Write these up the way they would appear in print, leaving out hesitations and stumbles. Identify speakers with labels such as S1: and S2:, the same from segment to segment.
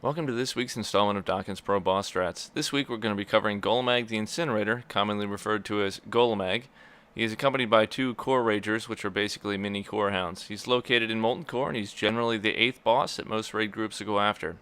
S1: Welcome to this week's installment of Docken's Pro Boss Strats. This week we're going to be covering Golemagg the Incinerator, commonly referred to as Golemagg. He is accompanied by two Core Ragers, which are basically mini Core Hounds. He's located in Molten Core, and he's generally the 8th boss that most raid groups will go after.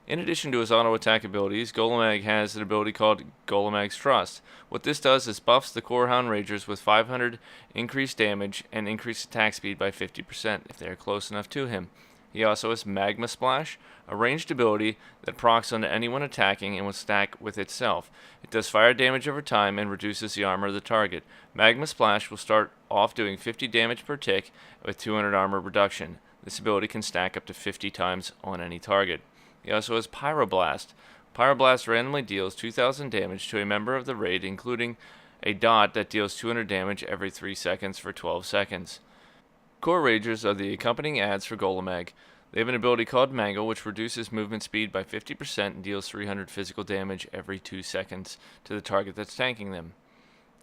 S1: In addition to his auto attack abilities, Golemagg has an ability called Golemagg's Trust. What this does is buffs the Core Hound Ragers with 500 increased damage and increased attack speed by 50% if they are close enough to him. He also has Magma Splash, a ranged ability that procs onto anyone attacking and will stack with itself. It does fire damage over time and reduces the armor of the target. Magma Splash will start off doing 50 damage per tick with 200 armor reduction. This ability can stack up to 50 times on any target. He also has Pyroblast. Pyroblast randomly deals 2,000 damage to a member of the raid, including a dot that deals 200 damage every 3 seconds for 12 seconds. Core Ragers are the accompanying adds for Golemagg. They have an ability called Mangle, which reduces movement speed by 50% and deals 300 physical damage every 2 seconds to the target that's tanking them.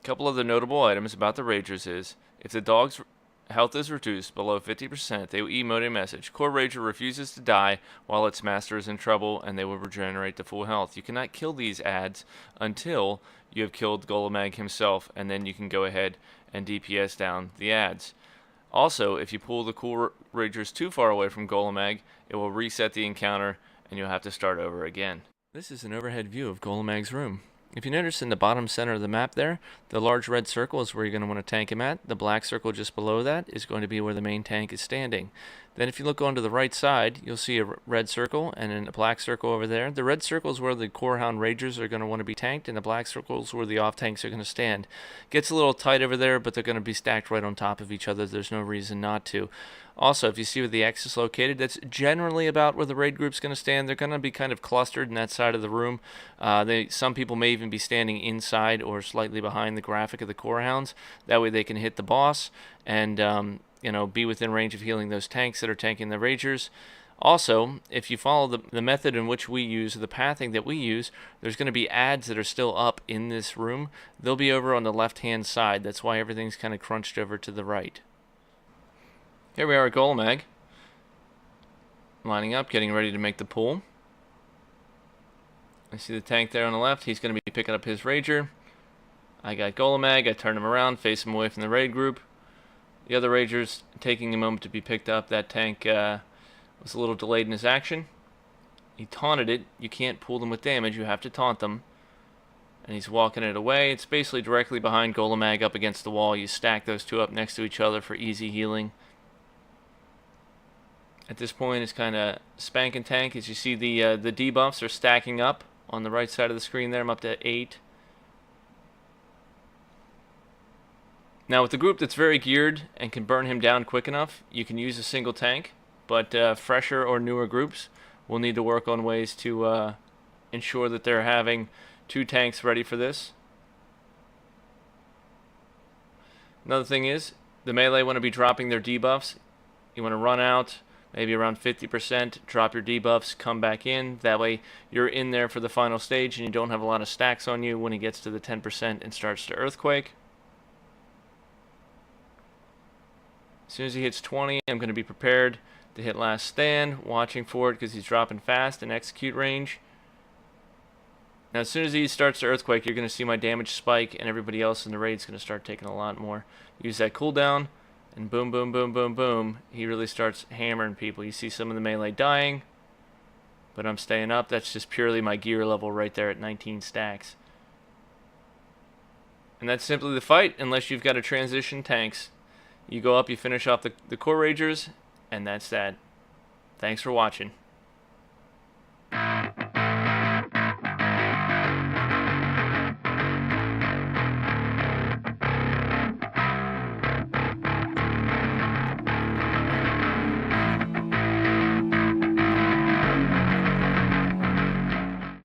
S1: A couple of the notable items about the Ragers is, if the dog's health is reduced below 50%, they will emote a message. Core Rager refuses to die while its master is in trouble, and they will regenerate to full health. You cannot kill these adds until you have killed Golemagg himself, and then you can go ahead and DPS down the adds. Also, if you pull the Core Ragers too far away from Golemagg, it will reset the encounter, and you'll have to start over again. This is an overhead view of Golemagg's room. If you notice in the bottom center of the map there, the large red circle is where you're going to want to tank him at. The black circle just below that is going to be where the main tank is standing. Then if you look onto the right side, you'll see a red circle and then a black circle over there. The red circle is where the Core Hound Ragers are going to want to be tanked, and the black circle is where the off tanks are going to stand. Gets a little tight over there, but they're going to be stacked right on top of each other. There's no reason not to. Also, if you see where the X is located, that's generally about where the raid group's going to stand. They're going to be kind of clustered in that side of the room. Some people may even be standing inside or slightly behind the graphic of the Core Hounds. That way they can hit the boss and be within range of healing those tanks that are tanking the Ragers. Also, if you follow the method in which we use, the pathing that we use, there's going to be adds that are still up in this room. They'll be over on the left-hand side. That's why everything's kind of crunched over to the right. Here we are at Golemagg, lining up, getting ready to make the pull. I see the tank there on the left. He's going to be picking up his Rager. I got Golemagg. I turn him around, face him away from the raid group. The other Rager's taking a moment to be picked up. That tank was a little delayed in his action. He taunted it. You can't pull them with damage. You have to taunt them. And he's walking it away. It's basically directly behind Golemagg up against the wall. You stack those two up next to each other for easy healing. At this point, it's kind of spank and tank. As you see, the debuffs are stacking up on the right side of the screen there. I'm up to 8. Now, with the group that's very geared and can burn him down quick enough, you can use a single tank. But fresher or newer groups will need to work on ways to ensure that they're having 2 tanks ready for this. Another thing is, the melee want to be dropping their debuffs. You want to run out, maybe around 50%, drop your debuffs, come back in. That way you're in there for the final stage and you don't have a lot of stacks on you when he gets to the 10% and starts to Earthquake. As soon as he hits 20, I'm going to be prepared to hit Last Stand, watching for it because he's dropping fast in execute range. Now as soon as he starts to Earthquake, you're going to see my damage spike and everybody else in the raid's going to start taking a lot more. Use that cooldown. And boom, boom, boom, boom, boom, he really starts hammering people. You see some of the melee dying, but I'm staying up. That's just purely my gear level right there at 19 stacks. And that's simply the fight, unless you've got to transition tanks. You go up, you finish off the Core Ragers, and that's that. Thanks for watching.